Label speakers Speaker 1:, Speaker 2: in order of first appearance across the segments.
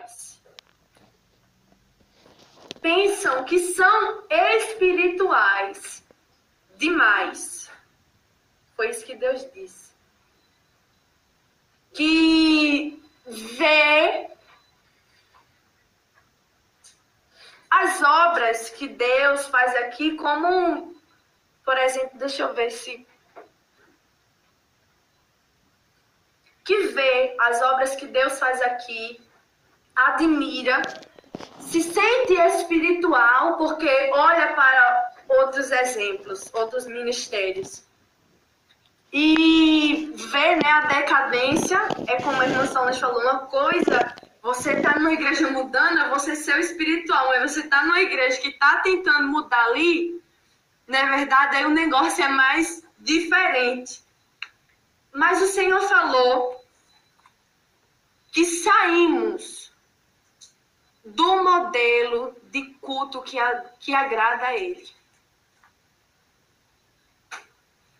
Speaker 1: espirituais. Pensam que são espirituais demais. Foi isso que Deus disse. Que vê as obras que Deus faz aqui como, por exemplo, deixa eu ver se... Que vê as obras que Deus faz aqui, admira, se sente espiritual porque olha para outros exemplos, outros ministérios. E vê, né, a decadência, é como a irmã Solange falou, uma coisa, você está numa igreja mudando, é você ser o espiritual, mas você está numa igreja que está tentando mudar ali, na verdade, aí o negócio é mais diferente. Mas o Senhor falou que saímos do modelo de culto que agrada a Ele.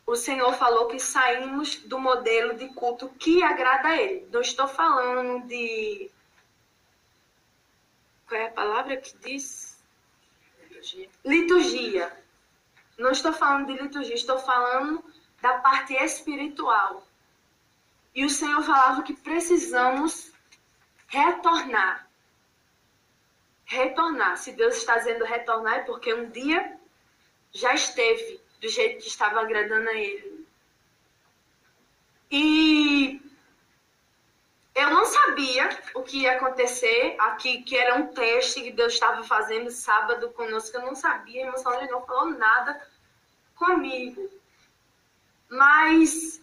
Speaker 1: O Senhor falou que saímos do modelo de culto que agrada a Ele. Não estou falando de... Qual é a palavra que diz? Liturgia. Não estou falando de liturgia, estou falando da parte espiritual. E o Senhor falava que precisamos retornar. Retornar. Se Deus está dizendo retornar, é porque um dia já esteve do jeito que estava agradando a Ele. E eu não sabia o que ia acontecer aqui, que era um teste que Deus estava fazendo sábado conosco. Eu não sabia, a irmã Solange não falou nada comigo. Mas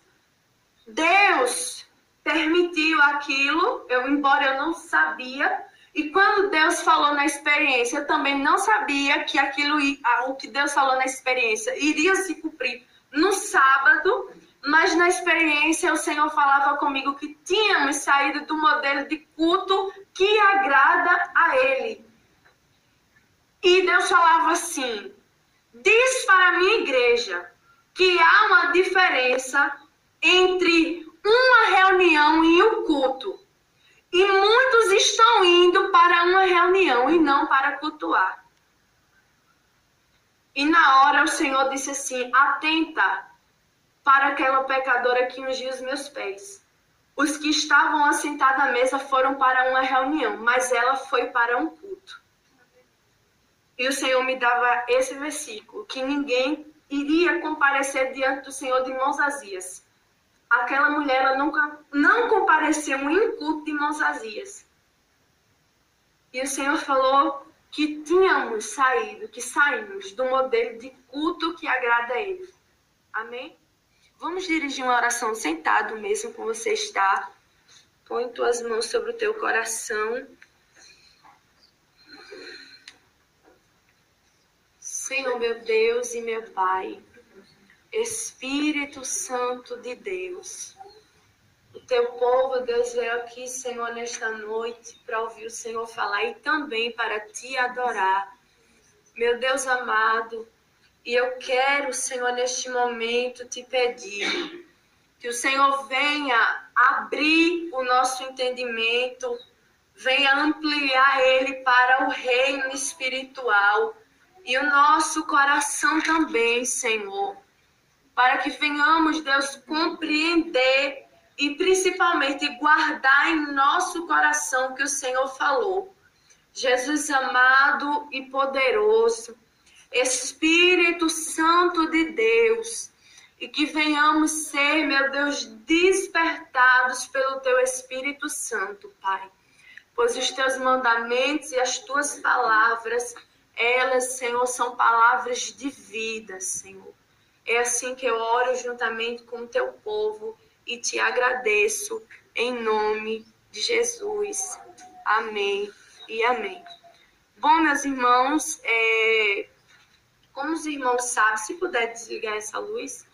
Speaker 1: Deus permitiu aquilo, embora eu não sabia. E quando Deus falou na experiência, eu também não sabia que o que Deus falou na experiência iria se cumprir no sábado, mas na experiência o Senhor falava comigo que tínhamos saído do modelo de culto que agrada a Ele. E Deus falava assim: diz para a minha igreja que há uma diferença entre uma reunião e um culto. E muitos estão indo para uma reunião e não para cultuar. E na hora o Senhor disse assim: atenta para aquela pecadora que ungiu os meus pés. Os que estavam assentados à mesa foram para uma reunião, mas ela foi para um culto. E o Senhor me dava esse versículo, que ninguém iria comparecer diante do Senhor de mãos vazias. Aquela mulher, ela não compareceu em um culto de mãos vazias. E o Senhor falou que saímos do modelo de culto que agrada a Ele. Amém? Vamos dirigir uma oração sentado mesmo, como você está. Põe tuas mãos sobre o teu coração. Senhor, meu Deus e meu Pai, Espírito Santo de Deus, o teu povo, Deus, veio aqui, Senhor, nesta noite para ouvir o Senhor falar e também para te adorar. Meu Deus amado, e eu quero, Senhor, neste momento te pedir que o Senhor venha abrir o nosso entendimento, venha ampliar ele para o reino espiritual e o nosso coração também, Senhor, para que venhamos, Deus, compreender e principalmente guardar em nosso coração o que o Senhor falou. Jesus amado e poderoso, Espírito Santo de Deus, e que venhamos ser, meu Deus, despertados pelo Teu Espírito Santo, Pai. Pois os Teus mandamentos e as Tuas palavras, elas, Senhor, são palavras de vida, Senhor. É assim que eu oro juntamente com o Teu povo e te agradeço em nome de Jesus. Amém e amém. Bom, meus irmãos, como os irmãos sabem, se puder desligar essa luz,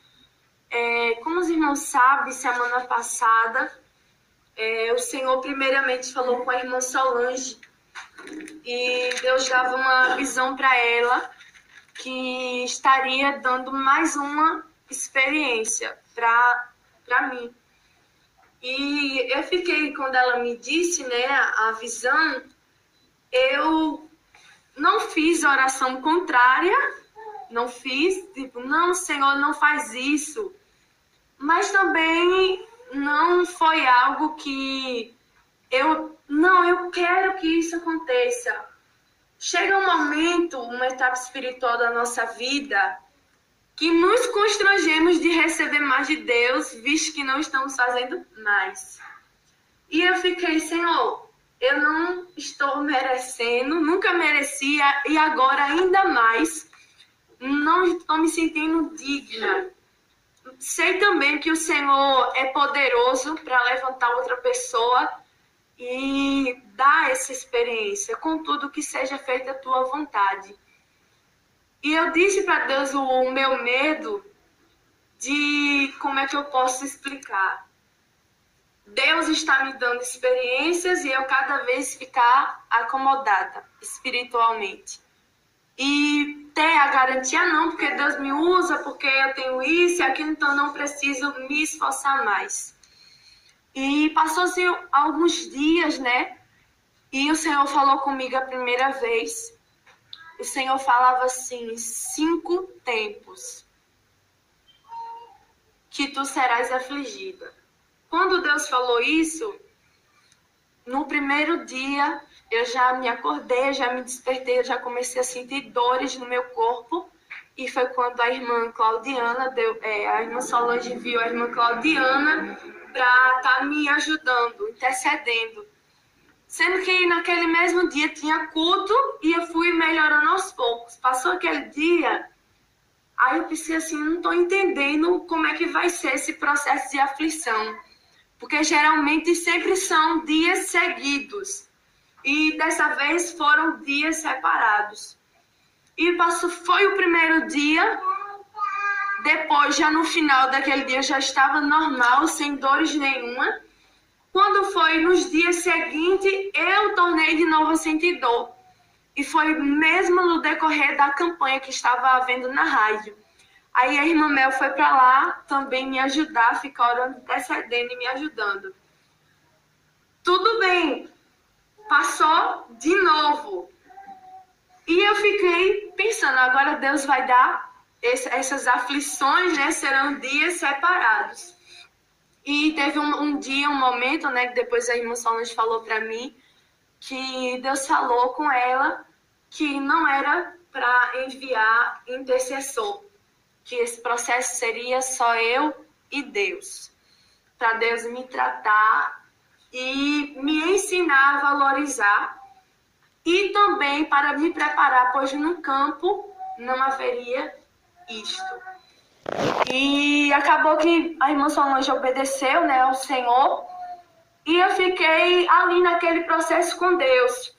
Speaker 1: como os irmãos sabem, semana passada, o Senhor primeiramente falou com a irmã Solange e Deus dava uma visão para ela que estaria dando mais uma experiência para mim. E eu fiquei, quando ela me disse, né, a visão, eu não fiz oração contrária, não fiz, tipo, não, Senhor, não faz isso. Mas também não foi algo que eu quero que isso aconteça. Chega um momento, uma etapa espiritual da nossa vida, que nos constrangemos de receber mais de Deus, visto que não estamos fazendo mais. E eu fiquei, Senhor, eu não estou merecendo, nunca merecia, e agora ainda mais, não estou me sentindo digna. Sei também que o Senhor é poderoso para levantar outra pessoa e dar essa experiência, contudo que seja feita a tua vontade. E eu disse para Deus o meu medo de como é que eu posso explicar. Deus está me dando experiências e eu cada vez ficar acomodada espiritualmente. E ter a garantia não, porque Deus me usa, porque eu tenho isso e aquilo, então não preciso me esforçar mais. E passou-se alguns dias, né? E o Senhor falou comigo a primeira vez. O Senhor falava assim, 5 tempos que tu serás afligida. Quando Deus falou isso, no primeiro dia eu já me acordei, já me despertei, eu já comecei a sentir dores no meu corpo. E foi quando a irmã Claudiana, a irmã Solange viu a irmã Claudiana para estar me ajudando, intercedendo. Sendo que naquele mesmo dia tinha culto e eu fui melhorando aos poucos. Passou aquele dia, aí eu pensei assim, não estou entendendo como é que vai ser esse processo de aflição. Porque geralmente sempre são dias seguidos. E dessa vez foram dias separados. E foi o primeiro dia. Depois, já no final daquele dia, já estava normal, sem dores nenhuma. Quando foi nos dias seguintes, eu tornei de novo a sentir dor. E foi mesmo no decorrer da campanha que estava havendo na rádio. Aí a irmã Mel foi para lá também me ajudar, ficar orando, intercedendo e me ajudando. Tudo bem, passou de novo. E eu fiquei pensando, agora Deus vai dar essas aflições, né? Serão dias separados. E teve um dia, um momento, né? Que depois a irmã Solange falou para mim que Deus falou com ela que não era para enviar intercessor, que esse processo seria só eu e Deus, para Deus me tratar e me ensinar a valorizar e também para me preparar, pois no campo não haveria isto. E acabou que a irmã Solange obedeceu, né, ao Senhor, e eu fiquei ali naquele processo com Deus.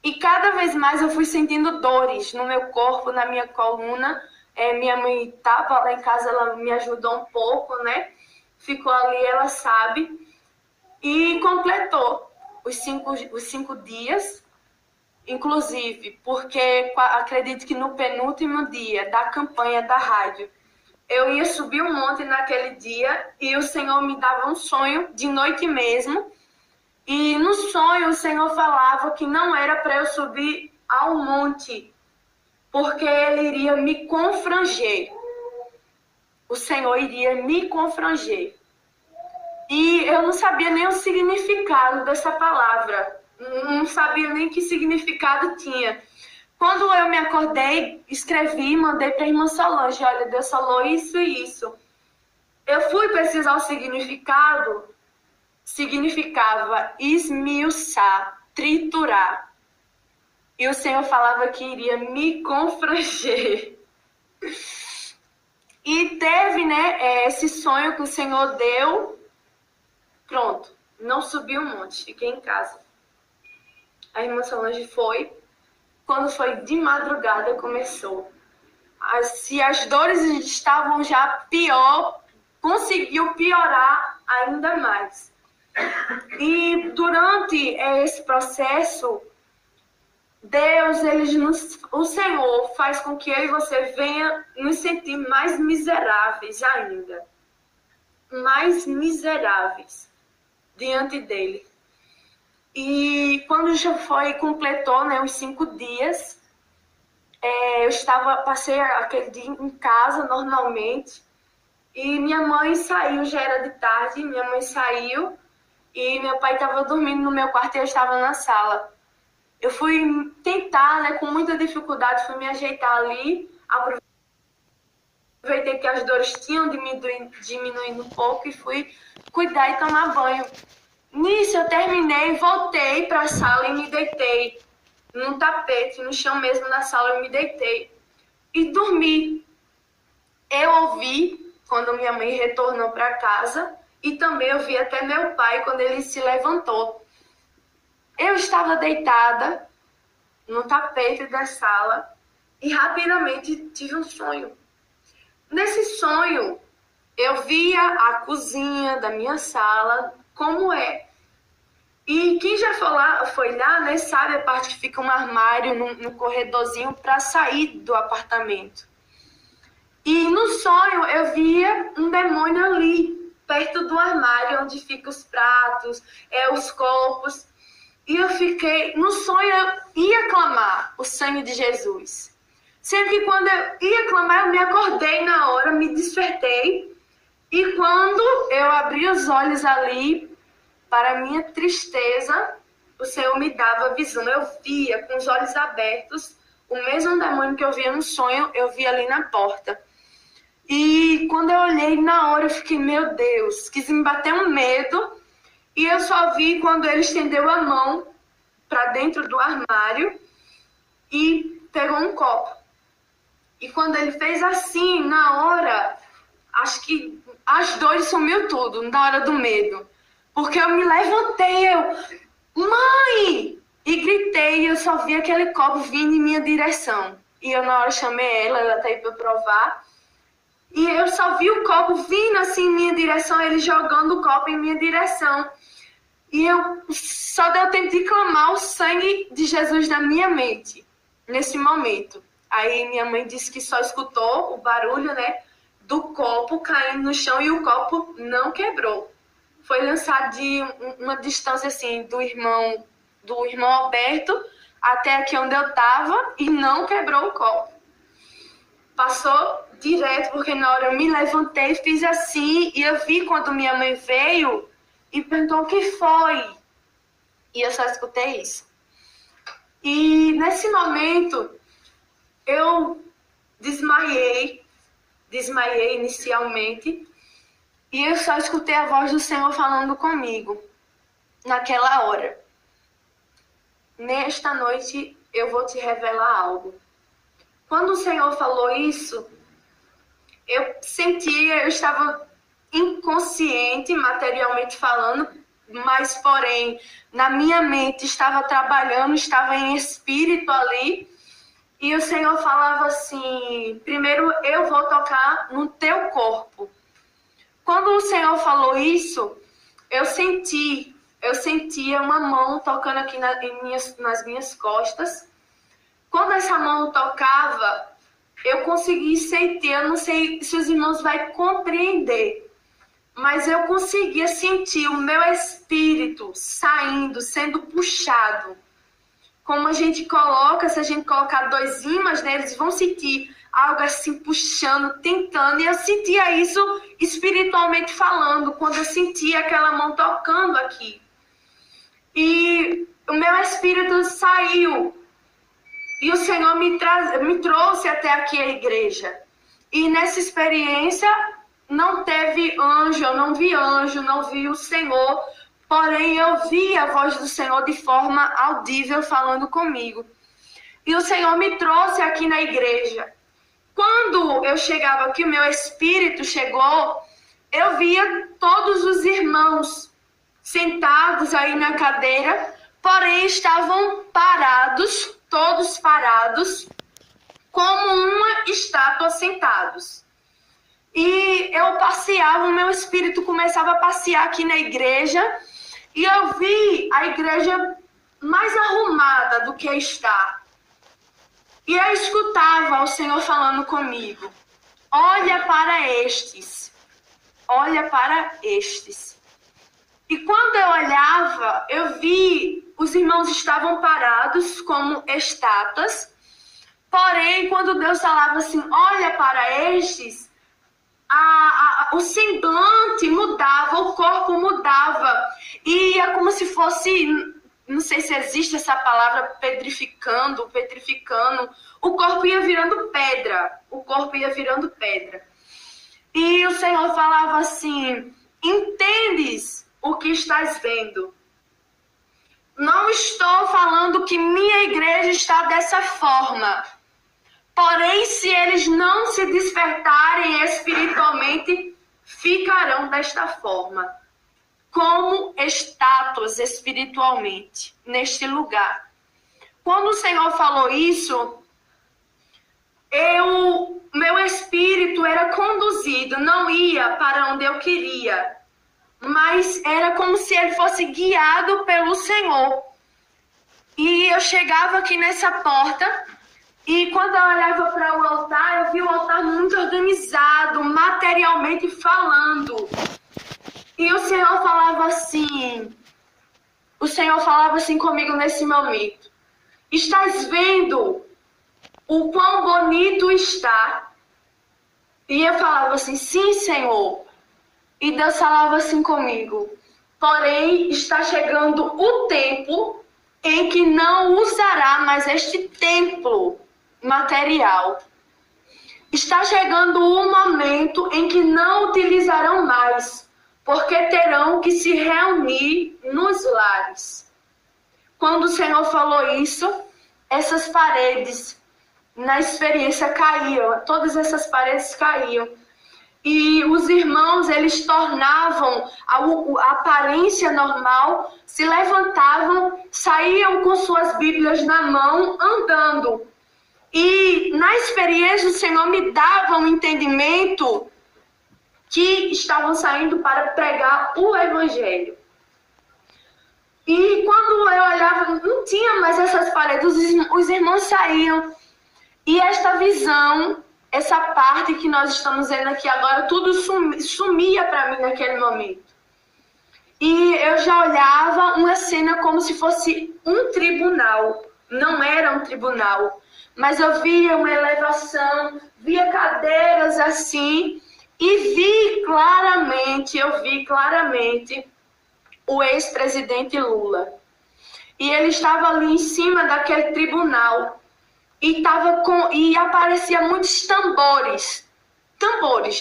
Speaker 1: E cada vez mais eu fui sentindo dores no meu corpo, na minha coluna. Minha mãe estava lá em casa, ela me ajudou um pouco, né? Ficou ali, ela sabe. E completou os cinco dias, inclusive, porque acredito que no penúltimo dia da campanha da rádio, eu ia subir um monte naquele dia e o Senhor me dava um sonho de noite mesmo. E no sonho o Senhor falava que não era para eu subir ao monte, porque Ele iria me confranger. O Senhor iria me confranger. E eu não sabia nem o significado dessa palavra. Não sabia nem que significado tinha. Quando eu me acordei, escrevi e mandei para a irmã Solange. Olha, Deus falou isso e isso. Eu fui pesquisar o significado. Significava esmiuçar, triturar. E o Senhor falava que iria me confranger. E teve, né, esse sonho que o Senhor deu. Pronto, não subi um monte, fiquei em casa. A irmã Solange foi. Quando foi de madrugada, começou. Se as dores estavam já pior, conseguiu piorar ainda mais. E durante esse processo, Deus, o Senhor faz com que eu e você venha nos sentir mais miseráveis ainda. mais miseráveis diante dele. E quando já completou, né, os 5 dias, passei aquele dia em casa normalmente, e minha mãe saiu, já era de tarde, minha mãe saiu, e meu pai estava dormindo no meu quarto e eu estava na sala. Eu fui tentar, né, com muita dificuldade, fui me ajeitar ali, aproveitei que as dores tinham diminuindo um pouco e fui cuidar e tomar banho. Nisso eu terminei, voltei para a sala e me deitei num tapete, no chão mesmo da sala, eu me deitei e dormi. Eu ouvi quando minha mãe retornou para casa e também ouvi até meu pai quando ele se levantou. Eu estava deitada no tapete da sala e rapidamente tive um sonho. Nesse sonho, eu via a cozinha da minha sala como é. E quem já foi lá, né, sabe a parte que fica um armário no corredorzinho para sair do apartamento. E no sonho eu via um demônio ali, perto do armário, onde ficam os pratos, os copos. E eu fiquei, no sonho eu ia clamar o sangue de Jesus. Sendo que quando eu ia clamar, eu me acordei na hora, me despertei. E quando eu abri os olhos ali, para minha tristeza, o Senhor me dava visão. Eu via com os olhos abertos, o mesmo demônio que eu via no sonho, eu via ali na porta. E quando eu olhei na hora, eu fiquei, meu Deus, quis me bater um medo. E eu só vi quando ele estendeu a mão para dentro do armário e pegou um copo. E quando ele fez assim, na hora, acho que as dores sumiu tudo, na hora do medo. Porque eu me levantei, mãe! E gritei, e eu só vi aquele copo vindo em minha direção. E eu na hora chamei ela tá aí para provar. E eu só vi o copo vindo assim em minha direção, ele jogando o copo em minha direção. E eu só deu tempo de clamar o sangue de Jesus na minha mente, nesse momento. Aí minha mãe disse que só escutou o barulho, né, do copo caindo no chão e o copo não quebrou. Foi lançado de uma distância assim do irmão Alberto até aqui onde eu estava e não quebrou o copo. Passou direto, porque na hora eu me levantei, fiz assim, e eu vi quando minha mãe veio e perguntou o que foi. E eu só escutei isso. E nesse momento, eu desmaiei inicialmente, e eu só escutei a voz do Senhor falando comigo, naquela hora. Nesta noite, eu vou te revelar algo. Quando o Senhor falou isso, eu estava inconsciente, materialmente falando, mas, porém, na minha mente estava trabalhando, estava em espírito ali, e o Senhor falava assim, primeiro eu vou tocar no teu corpo. Quando o Senhor falou isso, eu sentia uma mão tocando aqui nas minhas costas. Quando essa mão tocava, eu consegui sentir, eu não sei se os irmãos vão compreender, mas eu conseguia sentir o meu espírito saindo, sendo puxado. Como a gente coloca, se a gente colocar 2 ímãs, né, eles vão sentir algo assim puxando, tentando. E eu sentia isso espiritualmente falando, quando eu sentia aquela mão tocando aqui. E o meu espírito saiu. E o Senhor me trouxe até aqui a igreja. E nessa experiência não teve anjo, eu não vi o Senhor. Porém, eu vi a voz do Senhor de forma audível falando comigo. E o Senhor me trouxe aqui na igreja. Quando eu chegava aqui, o meu espírito chegou, eu via todos os irmãos sentados aí na cadeira, porém estavam parados, todos parados, como uma estátua sentados. E eu passeava, o meu espírito começava a passear aqui na igreja, e eu vi a igreja mais arrumada do que está. E eu escutava o Senhor falando comigo, olha para estes, olha para estes. E quando eu olhava, eu vi os irmãos estavam parados como estátuas. Porém, quando Deus falava assim, olha para estes, o semblante mudava, o corpo mudava. E é como se fosse, não sei se existe essa palavra, petrificando. O corpo ia virando pedra. E o Senhor falava assim, entendes o que estás vendo? Não estou falando que minha igreja está dessa forma. Porém, se eles não se despertarem espiritualmente, ficarão desta forma, como estátuas espiritualmente, neste lugar. Quando o Senhor falou isso, meu espírito era conduzido, não ia para onde eu queria, mas era como se ele fosse guiado pelo Senhor. E eu chegava aqui nessa porta, e quando eu olhava para o altar, eu vi o altar muito organizado, materialmente falando. E o Senhor falava assim comigo nesse momento. Estás vendo o quão bonito está? E eu falava assim, sim, Senhor. E Deus falava assim comigo. Porém, está chegando o tempo em que não usará mais este templo material. Está chegando o momento em que não utilizarão mais, porque terão que se reunir nos lares. Quando o Senhor falou isso, essas paredes, na experiência, caíam. Todas essas paredes caíam. E os irmãos, eles tornavam a aparência normal, se levantavam, saíam com suas Bíblias na mão, andando. E na experiência o Senhor me dava um entendimento que estavam saindo para pregar o Evangelho. E quando eu olhava, não tinha mais essas paredes, os irmãos saíam. E esta visão, essa parte que nós estamos vendo aqui agora, tudo sumia para mim naquele momento. E eu já olhava uma cena como se fosse um tribunal. Não era um tribunal, mas eu via uma elevação, via cadeiras assim, e eu vi claramente o ex-presidente Lula. E ele estava ali em cima daquele tribunal. E aparecia muitos tambores,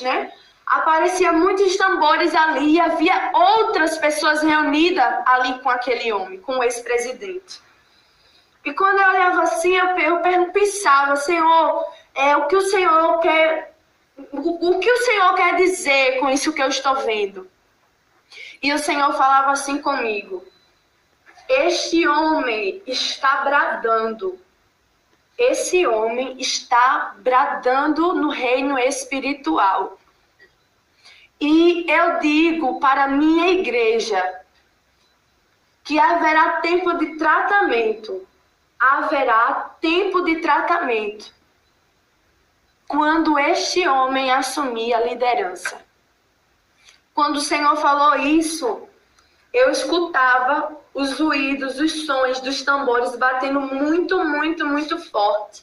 Speaker 1: né? Aparecia muitos tambores ali e havia outras pessoas reunidas ali com aquele homem, com o ex-presidente. E quando eu olhava assim, eu pensava, Senhor, o que o Senhor quer dizer com isso que eu estou vendo? E o Senhor falava assim comigo, este homem está bradando. Esse homem está bradando no reino espiritual. E eu digo para a minha igreja que haverá tempo de tratamento. Haverá tempo de tratamento quando este homem assumir a liderança. Quando o Senhor falou isso, eu escutava os ruídos, os sons dos tambores batendo muito, muito, muito forte.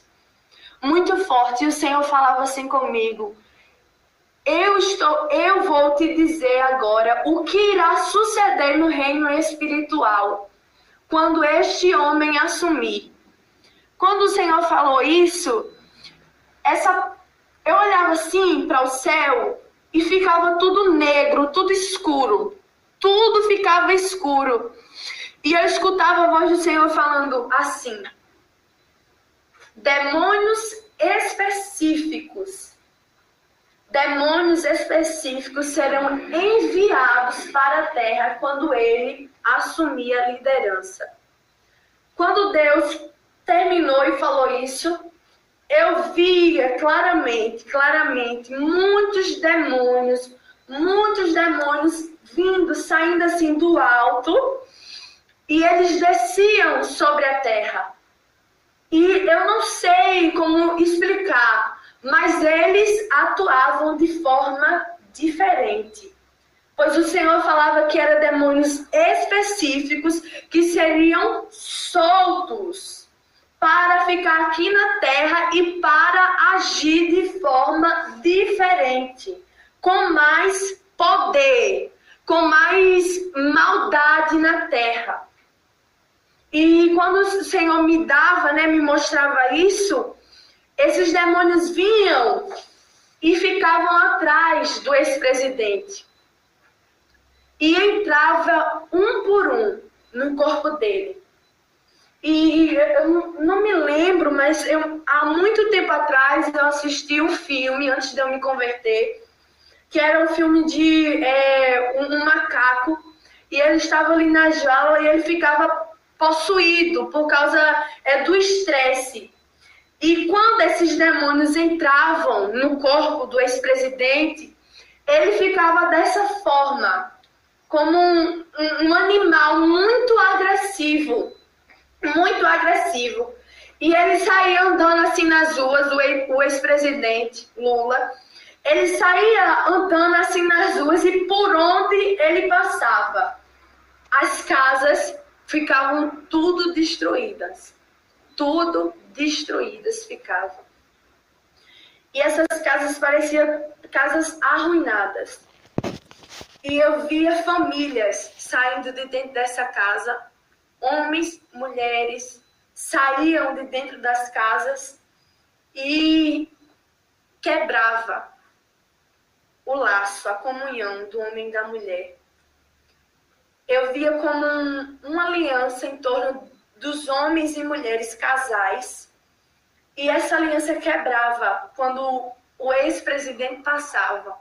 Speaker 1: Muito forte. E o Senhor falava assim comigo, eu vou te dizer agora o que irá suceder no reino espiritual quando este homem assumir. Quando o Senhor falou isso, eu olhava assim para o céu e ficava tudo negro, tudo escuro. Tudo ficava escuro. E eu escutava a voz do Senhor falando assim, demônios específicos serão enviados para a terra quando ele assumir a liderança. Quando Deus terminou e falou isso, eu via claramente, muitos demônios vindo, saindo assim do alto, e eles desciam sobre a terra. E eu não sei como explicar, mas eles atuavam de forma diferente. pois o Senhor falava que eram demônios específicos que seriam soltos para ficar aqui na terra e para agir de forma diferente, com mais poder, com mais maldade na terra. E quando o Senhor me dava, me mostrava isso, esses demônios vinham e ficavam atrás do ex-presidente. E entrava um por um no corpo dele. E eu não me lembro, mas há muito tempo atrás eu assisti um filme, antes de eu me converter, que era um filme de um macaco, e ele estava ali na jaula e ele ficava possuído por causa do estresse. E quando esses demônios entravam no corpo do ex-presidente, ele ficava dessa forma, como um animal muito agressivo. Muito agressivo. E ele saía andando assim nas ruas, o ex-presidente Lula. Ele saía andando assim nas ruas e por onde ele passava, as casas ficavam tudo destruídas. Tudo destruídas ficavam. E essas casas pareciam casas arruinadas. E eu via famílias saindo de dentro dessa casa, homens, mulheres, saíam de dentro das casas e quebrava o laço, a comunhão do homem e da mulher. Eu via como uma aliança em torno dos homens e mulheres casais, e essa aliança quebrava quando o ex-presidente passava.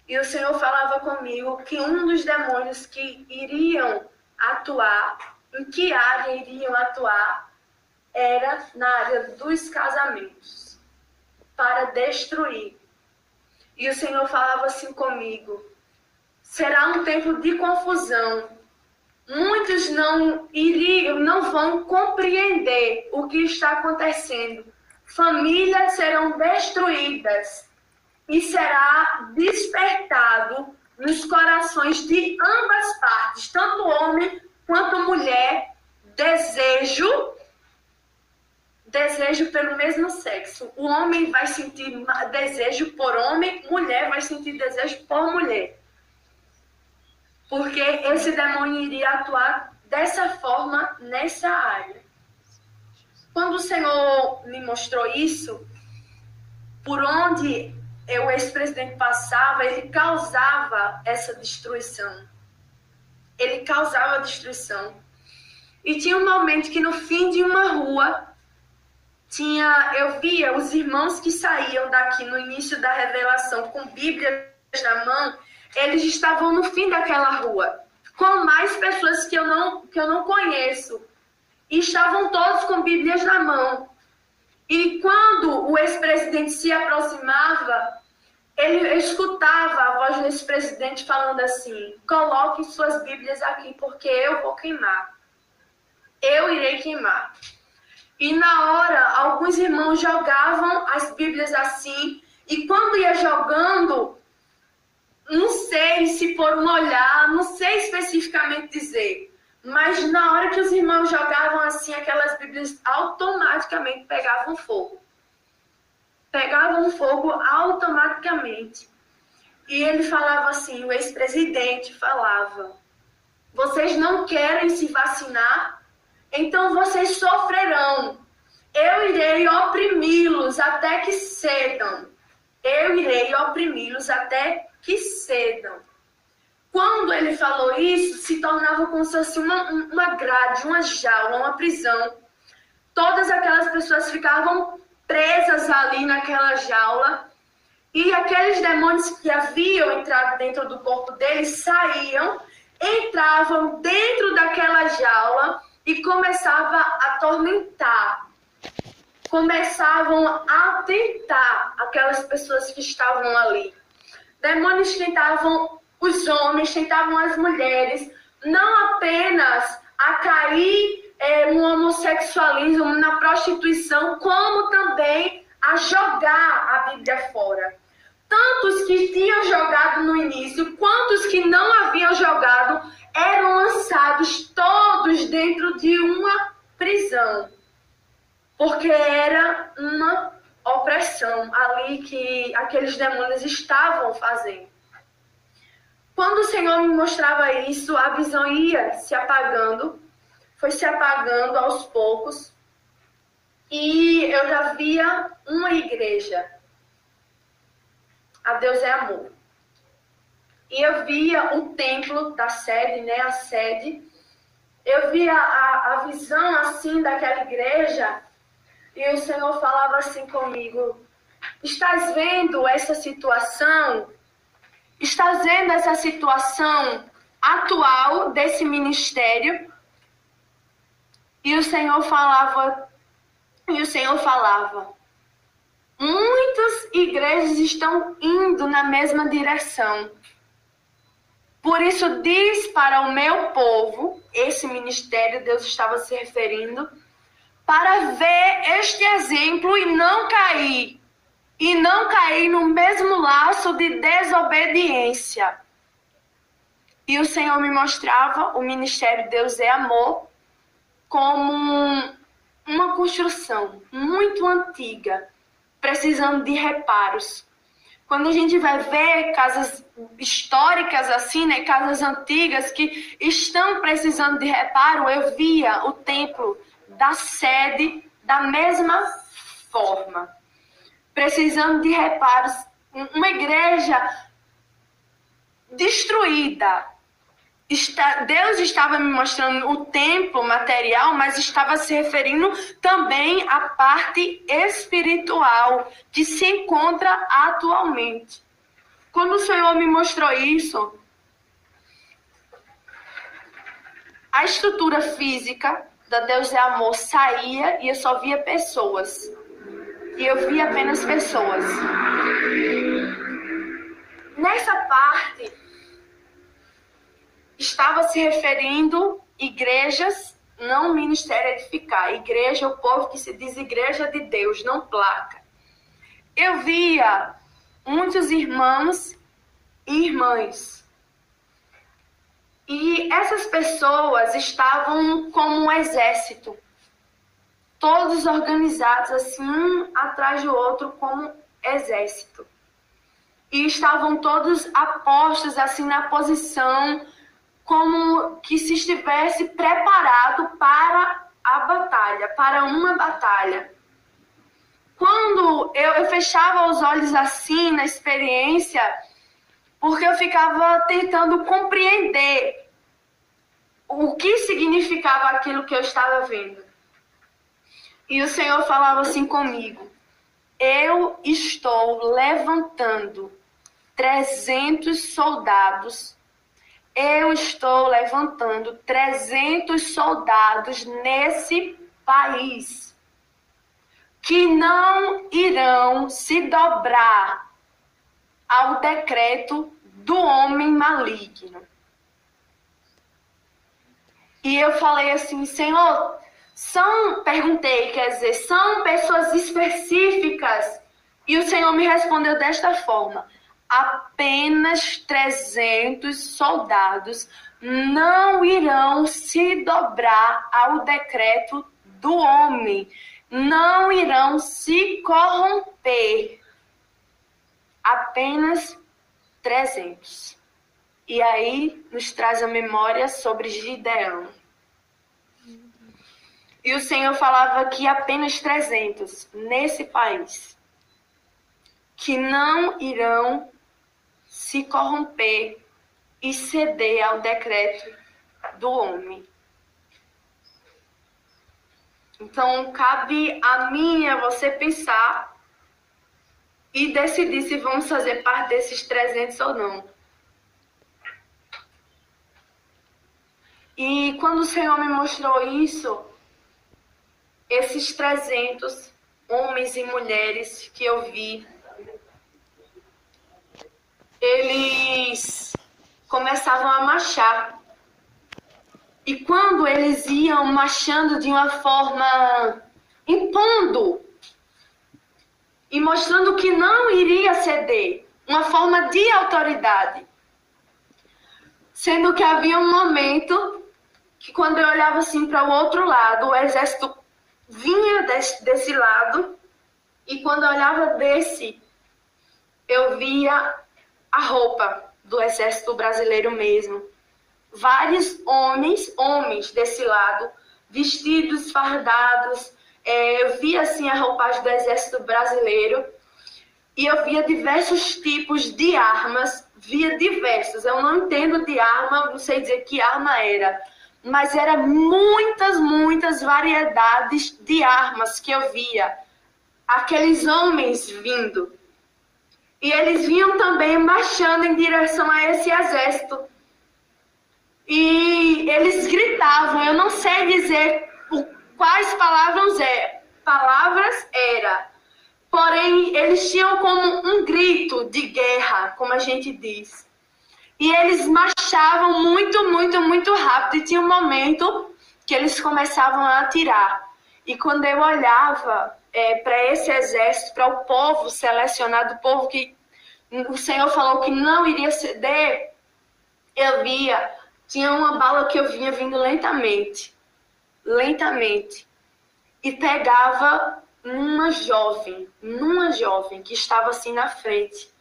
Speaker 1: E o Senhor falava comigo que um dos demônios que iriam atuar, em que área iriam atuar, era na área dos casamentos, para destruir. E o Senhor falava assim comigo: será um tempo de confusão. Muitos não vão compreender o que está acontecendo. Famílias serão destruídas e será despertado nos corações de ambas partes, tanto homem quanto mulher, desejo pelo mesmo sexo. O homem vai sentir desejo por homem, mulher vai sentir desejo por mulher. Porque esse demônio iria atuar dessa forma nessa área. Quando o Senhor me mostrou isso, por onde o ex-presidente passava, ele causava essa destruição. Ele causava destruição. E tinha um momento que no fim de uma rua, eu via os irmãos que saíam daqui no início da revelação com Bíblias na mão, eles estavam no fim daquela rua, com mais pessoas que eu não conheço. E estavam todos com Bíblias na mão. E quando o ex-presidente se aproximava, ele escutava a voz do ex-presidente falando assim: coloque suas Bíblias aqui, porque eu vou queimar. Eu irei queimar. E na hora, alguns irmãos jogavam as Bíblias assim, e quando ia jogando, não sei se por um olhar, não sei especificamente dizer, mas na hora que os irmãos jogavam assim, aquelas Bíblias automaticamente pegavam fogo. Pegavam fogo automaticamente. E ele falava assim, o ex-presidente falava: vocês não querem se vacinar? Então vocês sofrerão. Eu irei oprimi-los até que cedam. Eu irei oprimi-los até que cedam. Quando ele falou isso, se tornava como se fosse uma grade, uma jaula, uma prisão. Todas aquelas pessoas ficavam presas ali naquela jaula. E aqueles demônios que haviam entrado dentro do corpo deles saíam, entravam dentro daquela jaula e começavam a atormentar. Começavam a tentar aquelas pessoas que estavam ali. Demônios tentavam os homens, tentavam as mulheres, não apenas a cair no homossexualismo, na prostituição, como também a jogar a Bíblia fora. tantos que tinham jogado no início, quantos que não haviam jogado, eram lançados todos dentro de uma prisão. Porque era uma opressão ali que aqueles demônios estavam fazendo. Quando o Senhor me mostrava isso, a visão ia se apagando, foi se apagando aos poucos, e eu já via uma igreja. A Deus é amor. E eu via o templo da sede, né, a sede. Eu via a visão assim daquela igreja, e o Senhor falava assim comigo: estás vendo essa situação? Estás vendo essa situação atual desse ministério? E o Senhor falava, muitas igrejas estão indo na mesma direção. Por isso diz para o meu povo, esse ministério, Deus estava se referindo, para ver este exemplo e não cair no mesmo laço de desobediência. E o Senhor me mostrava o ministério Deus é Amor como uma construção muito antiga, precisando de reparos. Quando a gente vai ver casas históricas assim, né, casas antigas que estão precisando de reparo, eu via o templo da sede da mesma forma, precisando de reparos. Uma igreja destruída. Deus estava me mostrando o templo material, mas estava se referindo também à parte espiritual que se encontra atualmente. Quando o Senhor me mostrou isso, a estrutura física da Deus é Amor saía e eu só via pessoas. E eu via apenas pessoas. Nessa parte, estava se referindo igrejas, não ministério edificar. Igreja, o povo que se diz igreja de Deus, não placa. Eu via muitos irmãos e irmãs. E essas pessoas estavam como um exército. Todos organizados assim, um atrás do outro, como exército. E estavam todos apostos assim na posição, como que se estivesse preparado para a batalha, para uma batalha. Quando eu fechava os olhos assim na experiência, porque eu ficava tentando compreender o que significava aquilo que eu estava vendo. E o Senhor falava assim comigo: eu estou levantando 300 soldados. Eu estou levantando 300 soldados nesse país que não irão se dobrar ao decreto do homem maligno. E eu falei assim: Senhor, perguntei, quer dizer, são pessoas específicas? E o Senhor me respondeu desta forma: apenas 300 soldados não irão se dobrar ao decreto do homem, não irão se corromper. Apenas 300. E aí nos traz a memória sobre Gideão. E o Senhor falava que apenas 300 nesse país que não irão se corromper e ceder ao decreto do homem. Então, cabe a mim e a você pensar e decidir se vamos fazer parte desses 300 ou não. E quando o Senhor me mostrou isso, esses 300 homens e mulheres que eu vi, eles começavam a marchar. E quando eles iam marchando de uma forma impondo e mostrando que não iria ceder, uma forma de autoridade. Sendo que havia um momento que quando eu olhava assim para o outro lado, o exército vinha desse lado, e quando eu olhava desse, eu via a roupa do exército brasileiro mesmo. Vários homens desse lado, vestidos, fardados. Eu via assim a roupagem do exército brasileiro e eu via diversos tipos de armas, via diversos. Eu não entendo de arma, não sei dizer que arma era, mas era muitas variedades de armas que eu via. Aqueles homens vindo. E eles vinham também marchando em direção a esse exército. E eles gritavam, eu não sei dizer quais palavras era. Porém, eles tinham como um grito de guerra, como a gente diz. E eles marchavam muito rápido. E tinha um momento que eles começavam a atirar. E quando eu olhava para esse exército, para o povo selecionado, o povo que o Senhor falou que não iria ceder, eu via, tinha uma bala que eu vinha vindo lentamente, e pegava numa jovem que estava assim na frente.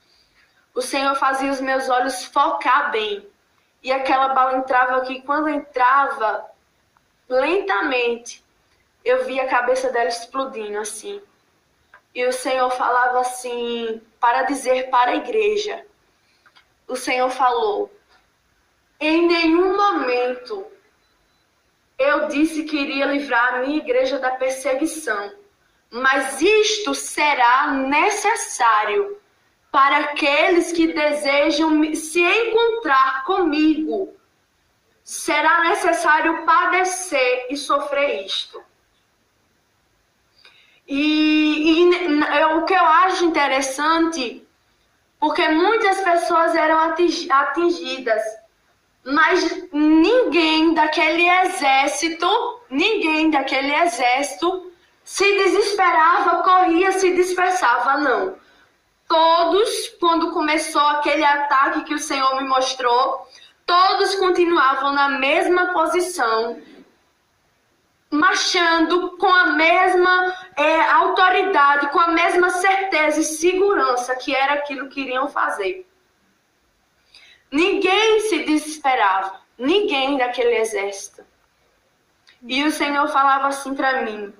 Speaker 1: O Senhor fazia os meus olhos focar bem, e aquela bala entrava aqui. Quando entrava, lentamente, eu via a cabeça dela explodindo assim. E o Senhor falava assim, para dizer para a igreja. O Senhor falou, em nenhum momento eu disse que iria livrar a minha igreja da perseguição, mas isto será necessário para aqueles que desejam se encontrar comigo. Será necessário padecer e sofrer isto. E o que eu acho interessante, porque muitas pessoas eram atingidas, mas ninguém daquele exército se desesperava, corria, se dispersava, não. Todos, quando começou aquele ataque que o Senhor me mostrou, todos continuavam na mesma posição, marchando com a mesma autoridade, com a mesma certeza e segurança que era aquilo que iriam fazer. Ninguém se desesperava, ninguém daquele exército. E o Senhor falava assim para mim,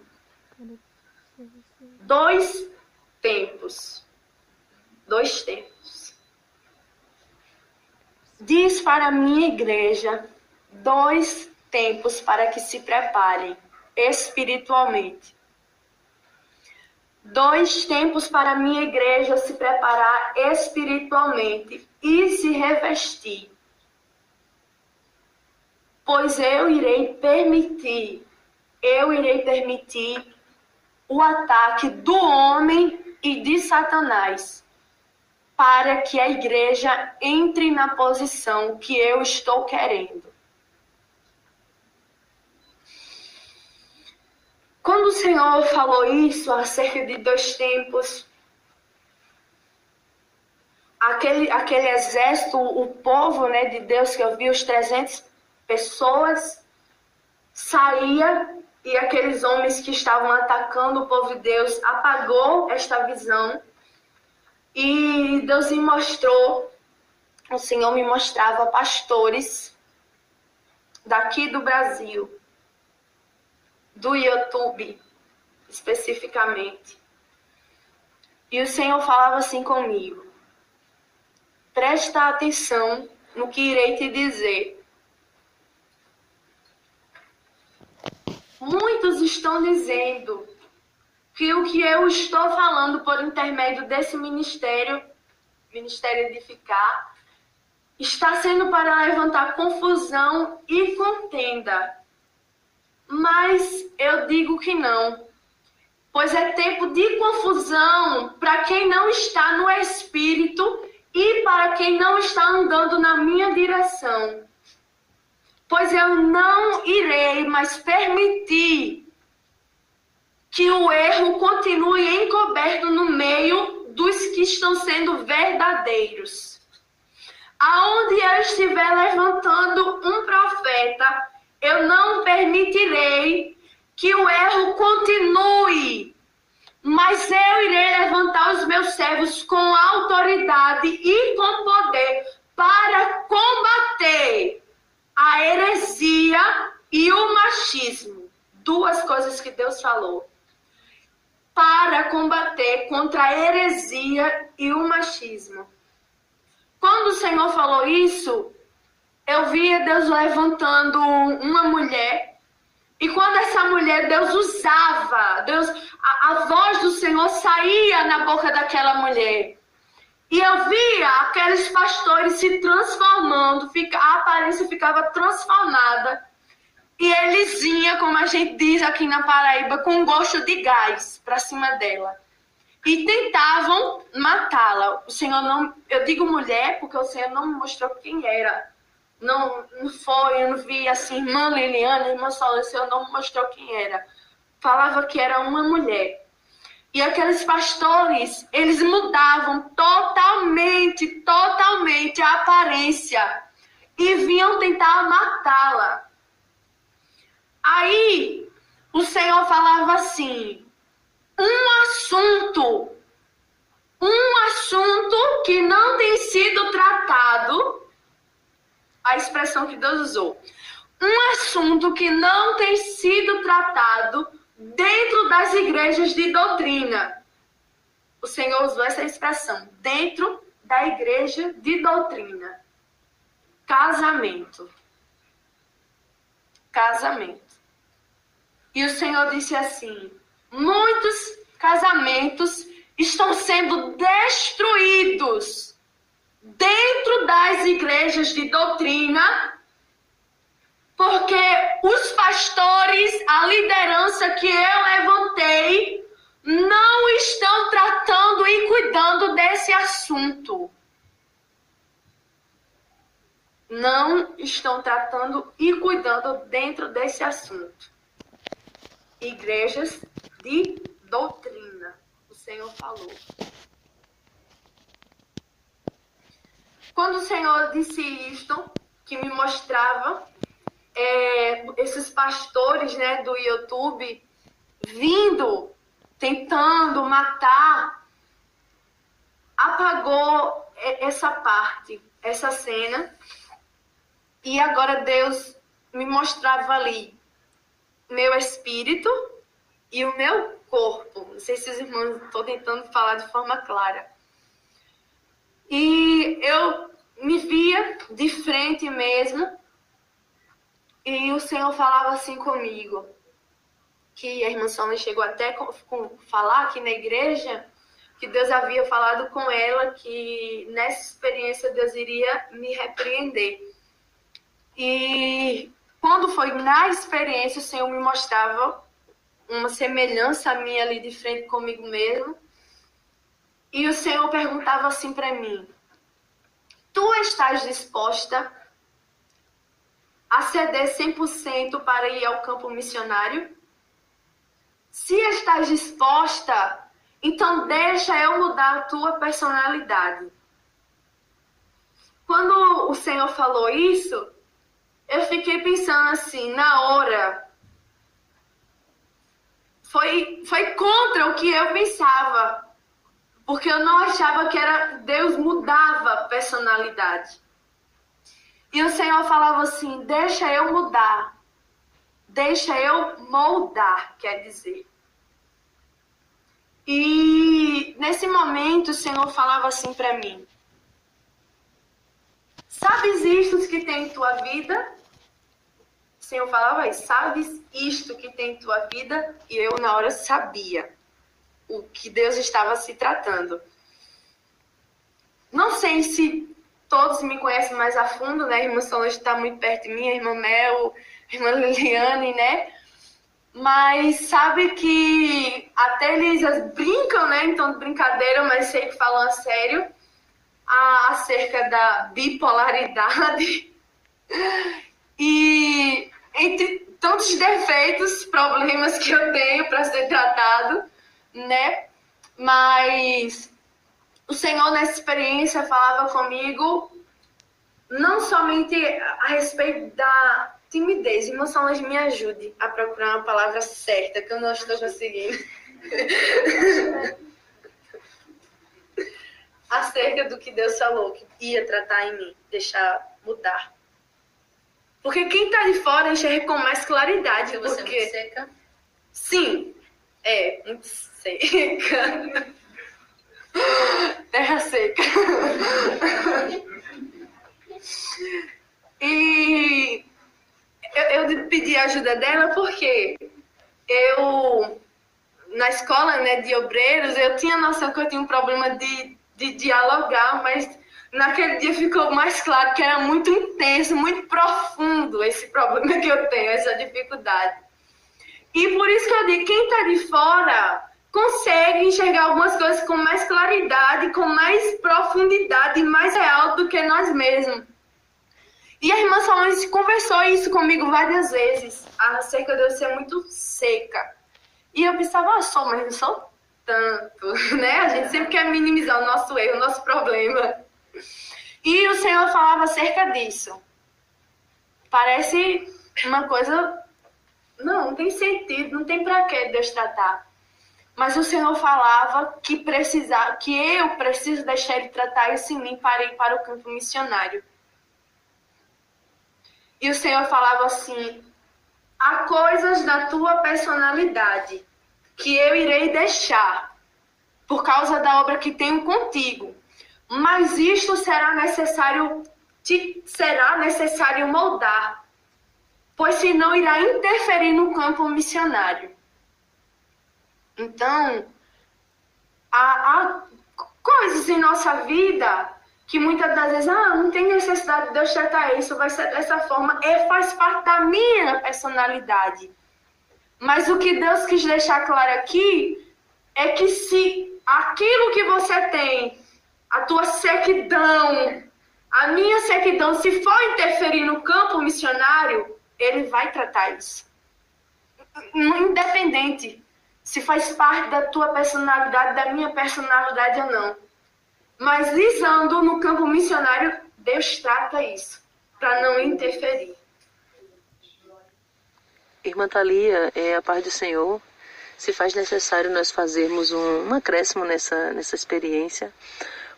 Speaker 1: 2 tempos. Diz para a minha igreja 2 tempos para que se preparem espiritualmente. 2 tempos para a minha igreja se preparar espiritualmente e se revestir. Pois eu irei permitir o ataque do homem e de Satanás, para que a igreja entre na posição que eu estou querendo. Quando o Senhor falou isso, acerca de 2 tempos, aquele exército, o povo, né, de Deus, que eu vi, os 300 pessoas, saía, e aqueles homens que estavam atacando o povo de Deus apagou esta visão. E Deus me mostrou, o Senhor me mostrava pastores daqui do Brasil, do YouTube, especificamente. E o Senhor falava assim comigo, presta atenção no que irei te dizer. Muitos estão dizendo que o que eu estou falando por intermédio desse ministério Edificar, está sendo para levantar confusão e contenda. Mas eu digo que não, pois é tempo de confusão para quem não está no Espírito e para quem não está andando na minha direção. Pois eu não irei mais permitir que o erro continue encoberto no meio dos que estão sendo verdadeiros. Aonde eu estiver levantando um profeta, eu não permitirei que o erro continue, mas eu irei levantar os meus servos com autoridade e com poder para combater a heresia e o machismo. Duas coisas que Deus falou. Para combater contra a heresia e o machismo. Quando o Senhor falou isso, eu via Deus levantando uma mulher. E quando essa mulher, Deus usava, a voz do Senhor saía na boca daquela mulher. E eu via aqueles pastores se transformando, a aparência ficava transformada. E eles vinham, como a gente diz aqui na Paraíba, com gosto de gás para cima dela. E tentavam matá-la. O Senhor não... Eu digo mulher porque o Senhor não me mostrou quem era. Não foi, eu não vi assim, irmã Liliana, irmã Solange, o Senhor não me mostrou quem era. Falava que era uma mulher. E aqueles pastores, eles mudavam totalmente a aparência. E vinham tentar matá-la. Aí, o Senhor falava assim, um assunto que não tem sido tratado, a expressão que Deus usou, um assunto que não tem sido tratado dentro das igrejas de doutrina. O Senhor usou essa expressão, dentro da igreja de doutrina. Casamento. E o Senhor disse assim, muitos casamentos estão sendo destruídos dentro das igrejas de doutrina, porque os pastores, a liderança que eu levantei, não estão tratando e cuidando desse assunto. Não estão tratando e cuidando dentro desse assunto. Igrejas de doutrina, o Senhor falou. Quando o Senhor disse isto, que me mostrava esses pastores, né, do YouTube vindo, tentando matar, apagou essa parte, essa cena, e agora Deus me mostrava ali meu espírito e o meu corpo. Não sei se os irmãos estão tentando falar de forma clara. E eu me via de frente mesmo, e o Senhor falava assim comigo, que a irmã Sônia chegou até falar aqui na igreja, que Deus havia falado com ela, que nessa experiência Deus iria me repreender. E quando foi na experiência, o Senhor me mostrava uma semelhança minha ali de frente comigo mesmo. E o Senhor perguntava assim para mim, tu estás disposta a ceder 100% para ir ao campo missionário? Se estás disposta, então deixa eu mudar a tua personalidade. Quando o Senhor falou isso, eu fiquei pensando assim, na hora, foi contra o que eu pensava, porque eu não achava que Deus mudava a personalidade. E o Senhor falava assim, deixa eu mudar, deixa eu moldar, quer dizer. E nesse momento o Senhor falava assim para mim, sabes isto que tem em tua vida? O Senhor falava isso, sabes isto que tem em tua vida? E eu na hora sabia o que Deus estava se tratando. Não sei se todos me conhecem mais a fundo, né? A irmã Solange está muito perto de mim, a irmã Mel, a irmã Liliane, né? Mas sabe que até eles brincam, né? Então, de brincadeira, mas sei que falam a sério acerca da bipolaridade. E entre tantos defeitos, problemas que eu tenho para ser tratado, né? Mas o Senhor, nessa experiência, falava comigo não somente a respeito da timidez. Irmão Solange, me ajude a procurar uma palavra certa, que eu não estou conseguindo. Acerca do que Deus falou, que ia tratar em mim, deixar mudar. Porque quem está de fora enxerga com mais claridade.
Speaker 2: Porque você
Speaker 1: porque...
Speaker 2: é muito seca?
Speaker 1: Sim, muito seca. Terra seca. E eu pedi a ajuda dela porque eu, na escola, né, de obreiros, eu tinha noção que eu tinha um problema de dialogar, mas naquele dia ficou mais claro que era muito intenso, muito profundo esse problema que eu tenho, essa dificuldade. E por isso que eu digo, quem está de fora consegue enxergar algumas coisas com mais claridade, com mais profundidade, mais real do que nós mesmos. E a irmã Solange conversou isso comigo várias vezes, acerca de eu ser muito seca. E eu pensava, eu sou, mas não sou tanto, né? A gente sempre quer minimizar o nosso erro, o nosso problema. E o Senhor falava acerca disso. Parece uma coisa... Não tem sentido, não tem pra que Deus tratar. Mas o Senhor falava que eu preciso deixar Ele tratar isso em mim para ir para o campo missionário. E o Senhor falava assim, há coisas da tua personalidade que eu irei deixar por causa da obra que tenho contigo. Mas isto será necessário moldar, pois senão irá interferir no campo missionário. Então, há coisas em nossa vida que muitas das vezes, não tem necessidade de Deus tratar isso, vai ser dessa forma, faz parte da minha personalidade. Mas o que Deus quis deixar claro aqui é que se aquilo que você tem, a tua sequidão, a minha sequidão, se for interferir no campo missionário, Ele vai tratar isso. Independente se faz parte da tua personalidade, da minha personalidade ou não. Mas visando no campo missionário, Deus trata isso, para não interferir.
Speaker 3: Irmã Thalia, a paz do Senhor, se faz necessário nós fazermos um acréscimo nessa experiência,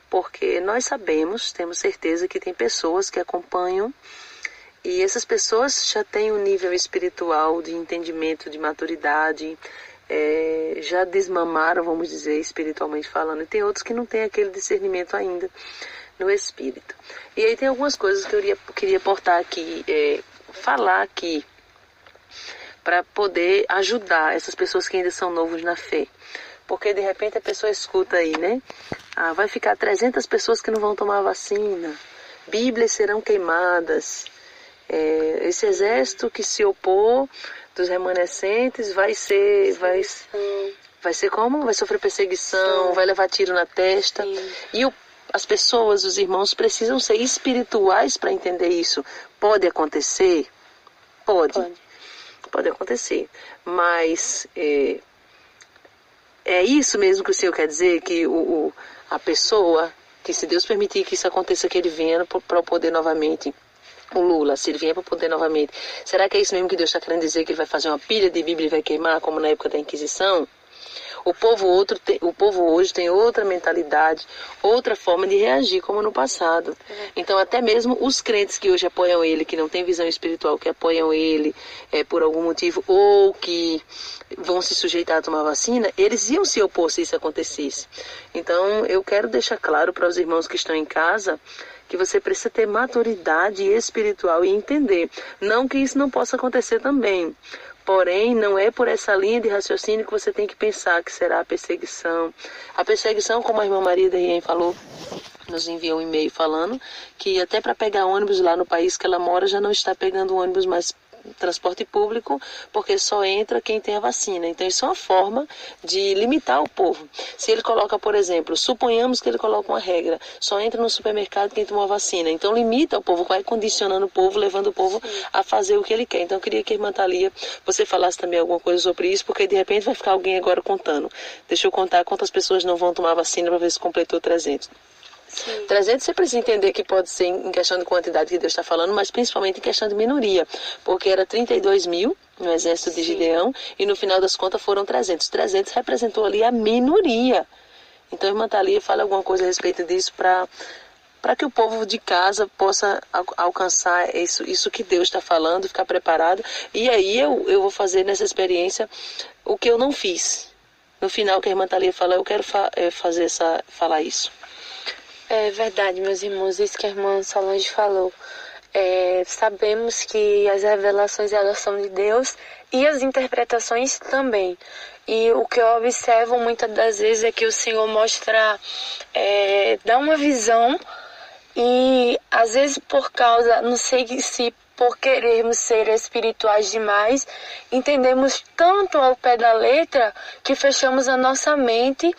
Speaker 3: porque nós sabemos, temos certeza que tem pessoas que acompanham e essas pessoas já têm um nível espiritual de entendimento, de maturidade, já desmamaram, vamos dizer, espiritualmente falando, e tem outros que não têm aquele discernimento ainda no espírito. E aí tem algumas coisas que eu queria portar aqui, falar aqui, para poder ajudar essas pessoas que ainda são novos na fé. Porque de repente a pessoa escuta aí, né? Vai ficar 300 pessoas que não vão tomar a vacina, Bíblias serão queimadas, esse exército que se opor dos remanescentes vai ser como? Vai sofrer perseguição, vai levar tiro na testa. E as pessoas, os irmãos, precisam ser espirituais para entender isso. Pode acontecer? Pode acontecer. Mas é isso mesmo que o Senhor quer dizer? Que a pessoa, que se Deus permitir que isso aconteça, que ele venha para o poder novamente. O Lula, se ele vier para o poder novamente, será que é isso mesmo que Deus está querendo dizer, que ele vai fazer uma pilha de Bíblia e vai queimar, como na época da Inquisição? O povo hoje tem outra mentalidade, outra forma de reagir, como no passado. Então, até mesmo os crentes que hoje apoiam ele, que não têm visão espiritual, que apoiam ele por algum motivo, ou que vão se sujeitar a tomar vacina, eles iam se opor se isso acontecesse. Então, eu quero deixar claro para os irmãos que estão em casa, que você precisa ter maturidade espiritual e entender. Não que isso não possa acontecer também. Porém, não é por essa linha de raciocínio que você tem que pensar que será a perseguição. A perseguição, como a irmã Maria da Rien falou, nos enviou um e-mail falando que até para pegar ônibus lá no país que ela mora, já não está pegando ônibus mais transporte público, porque só entra quem tem a vacina. Então isso é uma forma de limitar o povo. Se ele coloca, por exemplo, suponhamos que ele coloca uma regra, só entra no supermercado quem tomou a vacina. Então limita o povo, vai condicionando o povo, levando o povo a fazer o que ele quer. Então eu queria que a irmã Thalia, você falasse também alguma coisa sobre isso, porque de repente vai ficar alguém agora contando. Deixa eu contar quantas pessoas não vão tomar a vacina para ver se completou 300. Sim. 300 você precisa entender que pode ser em questão de quantidade que Deus está falando, mas principalmente em questão de minoria, porque era 32 mil no exército de Gideão e no final das contas foram 300. 300 representou ali a minoria. Então, irmã Thalia, fala alguma coisa a respeito disso para que o povo de casa possa alcançar isso que Deus está falando, ficar preparado. E aí eu vou fazer nessa experiência o que eu não fiz. No final que a irmã Thalia fala, eu quero falar isso.
Speaker 2: É verdade, meus irmãos, isso que a irmã Solange falou. Sabemos que as revelações elas são de Deus e as interpretações também. E o que eu observo muitas das vezes é que o Senhor mostra, dá uma visão e às vezes por causa, não sei se por querermos ser espirituais demais, entendemos tanto ao pé da letra que fechamos a nossa mente,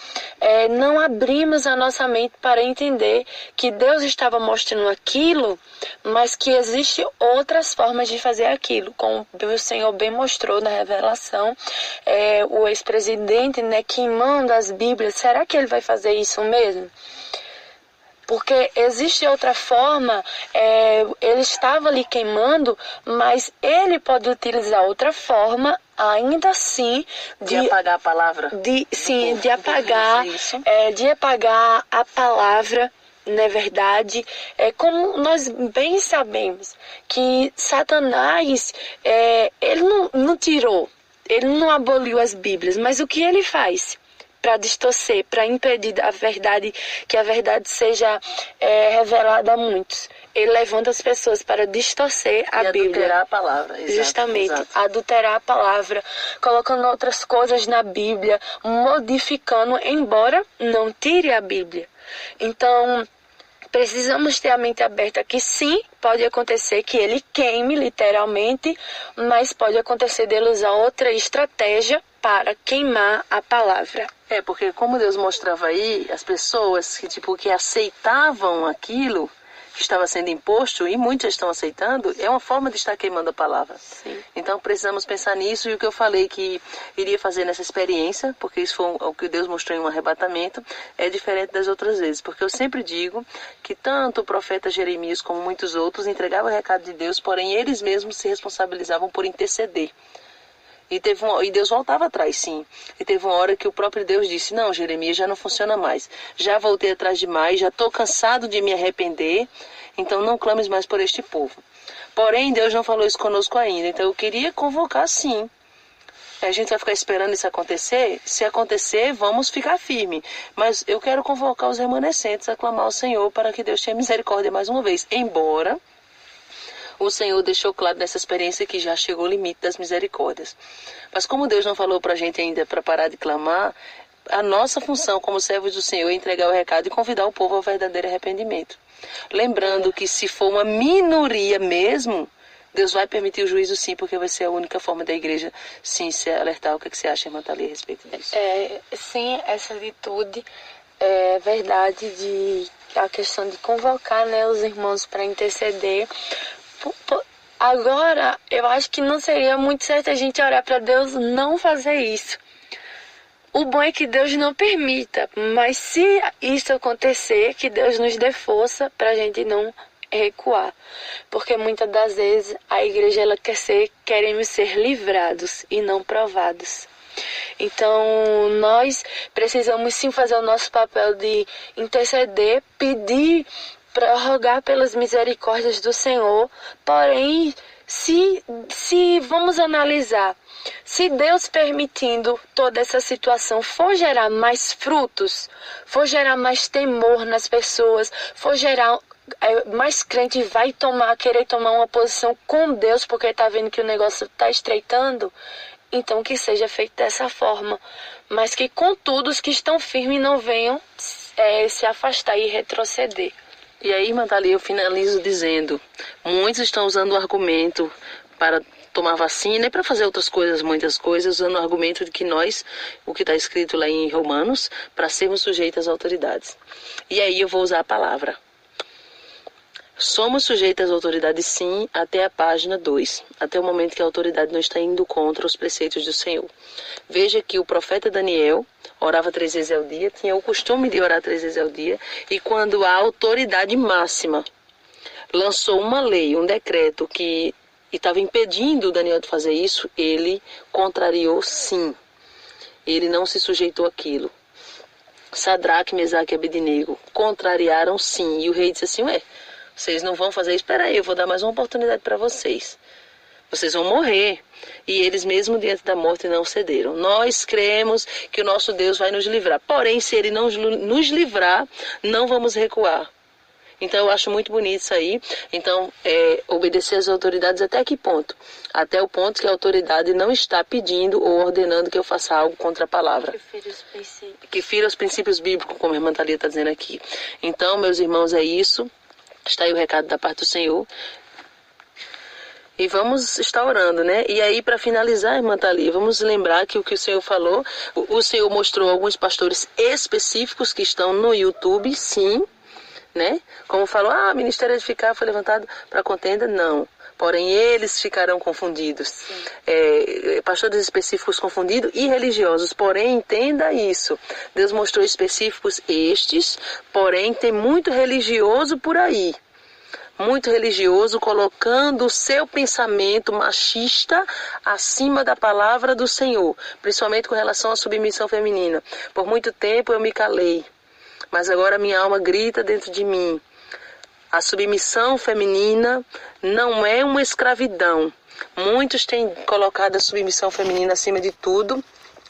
Speaker 2: não abrimos a nossa mente para entender que Deus estava mostrando aquilo, mas que existem outras formas de fazer aquilo, como o Senhor bem mostrou na revelação, o ex-presidente, queimando as Bíblias. Será que ele vai fazer isso mesmo? Porque existe outra forma, ele estava ali queimando, mas ele pode utilizar outra forma, ainda assim...
Speaker 3: De apagar a palavra?
Speaker 2: De apagar a palavra, não é verdade? Como nós bem sabemos, que Satanás, ele não tirou, ele não aboliu as Bíblias, mas o que ele faz? Para distorcer, para impedir que a verdade seja revelada a muitos. Ele levanta as pessoas para distorcer a Bíblia.
Speaker 3: Adulterar a palavra. Exato,
Speaker 2: justamente,
Speaker 3: exato.
Speaker 2: Adulterar a palavra, colocando outras coisas na Bíblia, modificando, embora não tire a Bíblia. Então, precisamos ter a mente aberta que sim, pode acontecer que ele queime literalmente, mas pode acontecer dele usar outra estratégia para queimar a palavra.
Speaker 3: Porque como Deus mostrava aí, as pessoas que aceitavam aquilo que estava sendo imposto, e muitas estão aceitando, é uma forma de estar queimando a palavra.
Speaker 2: Sim.
Speaker 3: Então precisamos pensar nisso, e o que eu falei que iria fazer nessa experiência, porque isso foi o que Deus mostrou em um arrebatamento, é diferente das outras vezes, porque eu sempre digo que tanto o profeta Jeremias como muitos outros entregavam o recado de Deus, porém eles mesmos se responsabilizavam por interceder. E Deus voltava atrás, sim. E teve uma hora que o próprio Deus disse, não, Jeremias, já não funciona mais. Já voltei atrás demais, já estou cansado de me arrepender, então não clames mais por este povo. Porém, Deus não falou isso conosco ainda, então eu queria convocar, sim. A gente vai ficar esperando isso acontecer? Se acontecer, vamos ficar firme. Mas eu quero convocar os remanescentes a clamar ao Senhor para que Deus tenha misericórdia mais uma vez. Embora o Senhor deixou claro nessa experiência que já chegou o limite das misericórdias. Mas como Deus não falou para a gente ainda para parar de clamar, a nossa função como servos do Senhor é entregar o recado e convidar o povo ao verdadeiro arrependimento. Lembrando que se for uma minoria mesmo, Deus vai permitir o juízo sim, porque vai ser a única forma da igreja sim se alertar. O que você acha, irmã Thalia, a respeito disso?
Speaker 2: Sim, essa atitude é verdade, a questão de convocar os irmãos para interceder. Agora, eu acho que não seria muito certo a gente orar para Deus não fazer isso. O bom é que Deus não permita, mas se isso acontecer, que Deus nos dê força para a gente não recuar. Porque muitas das vezes a igreja queremos ser livrados e não provados. Então, nós precisamos sim fazer o nosso papel de interceder, pedir, para rogar pelas misericórdias do Senhor. Porém, se vamos analisar, se Deus permitindo toda essa situação for gerar mais frutos, for gerar mais temor nas pessoas, for gerar mais crente vai querer tomar uma posição com Deus porque está vendo que o negócio está estreitando, então que seja feito dessa forma. Mas que contudo os que estão firmes não venham se afastar e retroceder.
Speaker 3: E aí, irmã Thalia, eu finalizo dizendo, muitos estão usando o argumento para tomar vacina e para fazer outras coisas, muitas coisas, usando o argumento de que nós, o que está escrito lá em Romanos, para sermos sujeitos às autoridades. E aí eu vou usar a palavra. Somos sujeitos às autoridades, sim, até a página 2, até o momento que a autoridade não está indo contra os preceitos do Senhor. Veja que o profeta Daniel orava 3 vezes ao dia, tinha o costume de orar 3 vezes ao dia, e quando a autoridade máxima lançou uma lei, um decreto que estava impedindo Daniel de fazer isso, ele contrariou, sim. Ele não se sujeitou àquilo. Sadraque, Mesaque e Abednego contrariaram, sim. E o rei disse assim, vocês não vão fazer isso? Espera aí, eu vou dar mais uma oportunidade para vocês. Vocês vão morrer. E eles mesmo diante da morte não cederam. Nós cremos que o nosso Deus vai nos livrar. Porém, se ele não nos livrar, não vamos recuar. Então, eu acho muito bonito isso aí. Então, obedecer às autoridades até que ponto? Até o ponto que a autoridade não está pedindo ou ordenando que eu faça algo contra a palavra. Que fira os princípios bíblicos, como a irmã Thalia está dizendo aqui. Então, meus irmãos, é isso. Está aí o recado da parte do Senhor. E vamos estar orando, né? E aí, para finalizar, irmã Thalia, vamos lembrar que o que o Senhor falou, o Senhor mostrou alguns pastores específicos que estão no YouTube, sim, né? Como falou, Ministério Edificar foi levantado para contenda, não. Porém, eles ficarão confundidos. Pastores específicos confundidos e religiosos. Porém, entenda isso. Deus mostrou específicos estes, porém, tem muito religioso por aí. Muito religioso, colocando o seu pensamento machista acima da palavra do Senhor. Principalmente com relação à submissão feminina. Por muito tempo eu me calei. Mas agora minha alma grita dentro de mim. A submissão feminina não é uma escravidão. Muitos têm colocado a submissão feminina acima de tudo.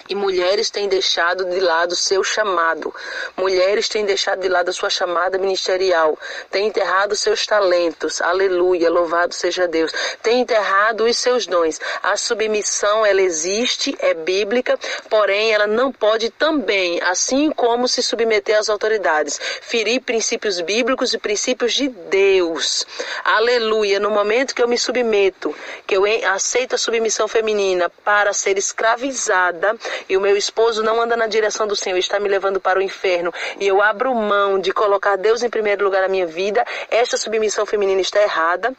Speaker 3: E mulheres têm deixado de lado o seu chamado. Mulheres têm deixado de lado a sua chamada ministerial. Têm enterrado seus talentos. Aleluia, louvado seja Deus. Têm enterrado os seus dons. A submissão, ela existe, é bíblica, porém ela não pode também, assim como se submeter às autoridades, ferir princípios bíblicos e princípios de Deus. Aleluia, no momento que eu me submeto, que eu aceito a submissão feminina para ser escravizada, e o meu esposo não anda na direção do Senhor, está me levando para o inferno, e eu abro mão de colocar Deus em primeiro lugar na minha vida, esta submissão feminina está errada.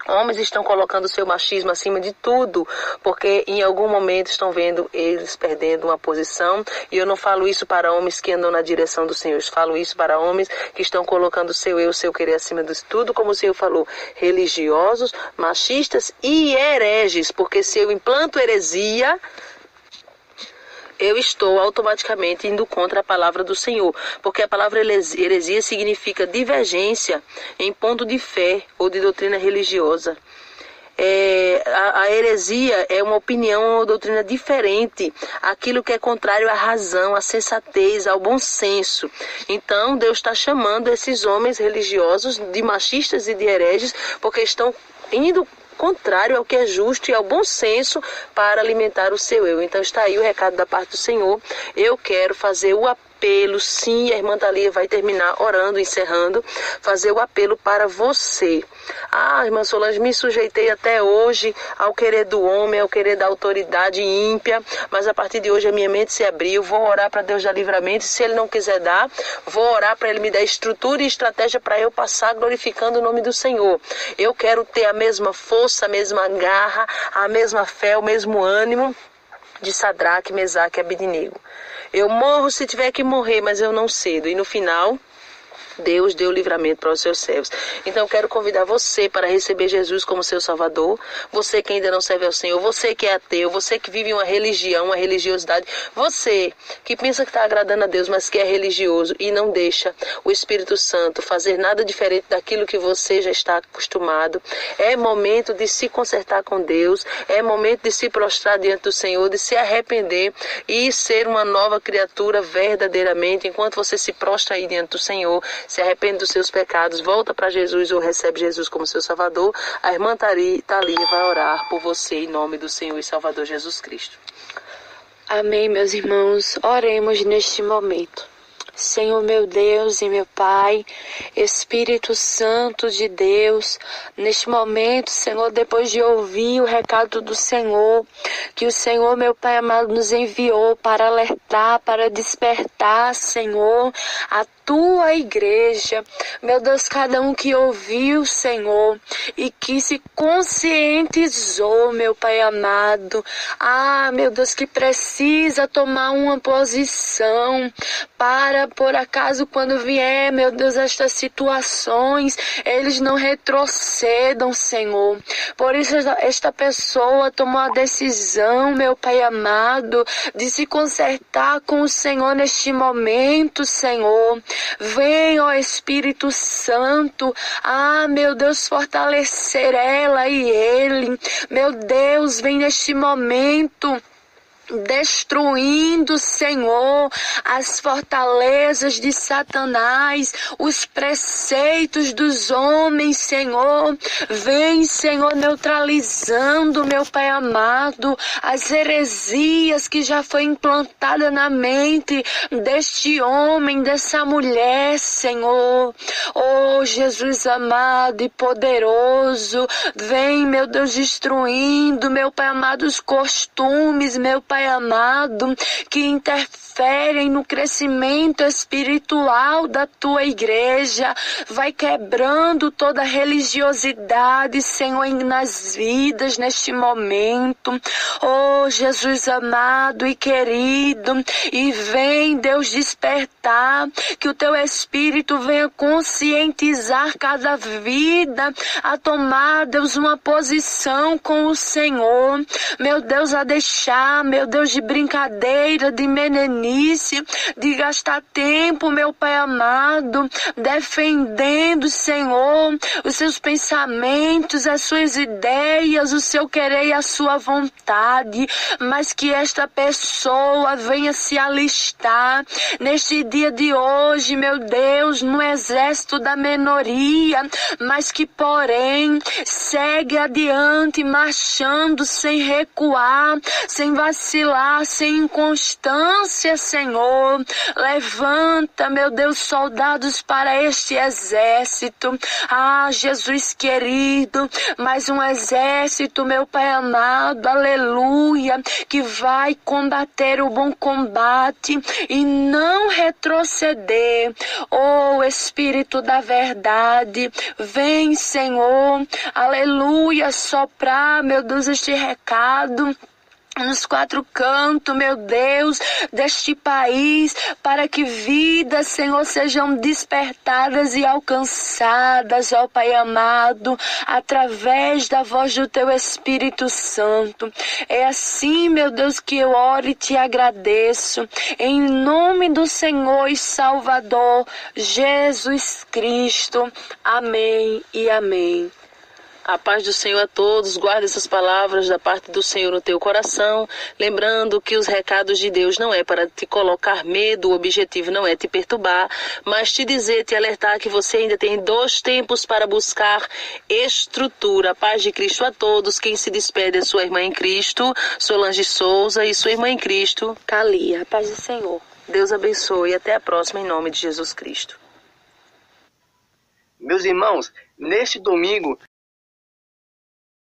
Speaker 3: Homens estão colocando o seu machismo acima de tudo, porque em algum momento estão vendo eles perdendo uma posição, e eu não falo isso para homens que andam na direção do Senhor, eu falo isso para homens que estão colocando o seu eu, o seu querer acima de tudo, como o Senhor falou, religiosos, machistas e hereges, porque se eu implanto heresia, eu estou automaticamente indo contra a palavra do Senhor, porque a palavra heresia significa divergência em ponto de fé ou de doutrina religiosa. A heresia é uma opinião ou doutrina diferente, aquilo que é contrário à razão, à sensatez, ao bom senso. Então Deus está chamando esses homens religiosos de machistas e de hereges, porque estão indo contrário ao que é justo e ao bom senso para alimentar o seu eu. Então está aí o recado da parte do Senhor. Eu quero fazer o apelo, sim, a irmã Thalia vai terminar orando, encerrando, fazer o apelo para você. Irmã Solange, me sujeitei até hoje ao querer do homem, ao querer da autoridade ímpia, mas a partir de hoje a minha mente se abriu, vou orar para Deus dar livramento, se Ele não quiser dar, vou orar para Ele me dar estrutura e estratégia para eu passar glorificando o nome do Senhor. Eu quero ter a mesma força, a mesma garra, a mesma fé, o mesmo ânimo de Sadraque, Mesaque e Abednego. Eu morro se tiver que morrer, mas eu não cedo. E no final, Deus deu livramento para os seus servos. Então eu quero convidar você para receber Jesus como seu Salvador. Você que ainda não serve ao Senhor, você que é ateu, você que vive uma religião, uma religiosidade, você que pensa que está agradando a Deus, mas que é religioso e não deixa o Espírito Santo fazer nada diferente daquilo que você já está acostumado. É momento de se consertar com Deus, é momento de se prostrar diante do Senhor, de se arrepender e ser uma nova criatura verdadeiramente. Enquanto você se prostra aí diante do Senhor, se arrepende dos seus pecados, volta para Jesus ou recebe Jesus como seu Salvador, a irmã Thalia vai orar por você em nome do Senhor e Salvador Jesus Cristo.
Speaker 2: Amém, meus irmãos. Oremos neste momento. Senhor meu Deus e meu Pai, Espírito Santo de Deus, neste momento, Senhor, depois de ouvir o recado do Senhor, que o Senhor, meu Pai amado, nos enviou para alertar, para despertar, Senhor, a tua igreja, meu Deus, cada um que ouviu, Senhor, e que se conscientizou, meu Pai amado, meu Deus, que precisa tomar uma posição para, por acaso, quando vier, meu Deus, estas situações, eles não retrocedam, Senhor. Por isso, esta pessoa tomou a decisão, meu Pai amado, de se consertar com o Senhor neste momento, Senhor. Vem, ó Espírito Santo, meu Deus, fortalecer ela e ele. Meu Deus, vem neste momento destruindo, Senhor, as fortalezas de Satanás, os preceitos dos homens, Senhor. Vem, Senhor, neutralizando, meu Pai amado, as heresias que já foi implantada na mente deste homem, dessa mulher, Senhor. Oh, Jesus amado e poderoso, vem, meu Deus, destruindo, meu Pai amado, os costumes, meu Pai amado, que interferem no crescimento espiritual da tua igreja. Vai quebrando toda religiosidade, Senhor, nas vidas neste momento. Oh, Jesus amado e querido, e vem, Deus, despertar, que o teu Espírito venha conscientizar cada vida a tomar, Deus, uma posição com o Senhor. Meu Deus, a deixar, meu Deus, de brincadeira, de meninice, de gastar tempo, meu Pai amado, defendendo, Senhor, os seus pensamentos, as suas ideias, o seu querer e a sua vontade, mas que esta pessoa venha se alistar neste dia de hoje, meu Deus, no exército da minoria, mas que, porém, segue adiante, marchando sem recuar, sem vacilar, sem inconstância, Senhor. Levanta, meu Deus, soldados para este exército. Jesus querido, mais um exército, meu Pai amado, aleluia, que vai combater o bom combate e não retroceder. Oh, Espírito da verdade, vem, Senhor, aleluia, soprar, meu Deus, este recado nos quatro cantos, meu Deus, deste país, para que vidas, Senhor, sejam despertadas e alcançadas, ó Pai amado, através da voz do teu Espírito Santo. É assim, meu Deus, que eu oro e te agradeço, em nome do Senhor e Salvador, Jesus Cristo. Amém e amém.
Speaker 3: A paz do Senhor a todos, guarda essas palavras da parte do Senhor no teu coração, lembrando que os recados de Deus não é para te colocar medo, o objetivo não é te perturbar, mas te dizer, te alertar que você ainda tem 2 tempos para buscar estrutura. A paz de Cristo a todos, quem se despede é sua irmã em Cristo, Solange Souza, e sua irmã em Cristo,
Speaker 2: Calia. A paz do Senhor.
Speaker 3: Deus abençoe e até a próxima em nome de Jesus Cristo.
Speaker 4: Meus irmãos, neste domingo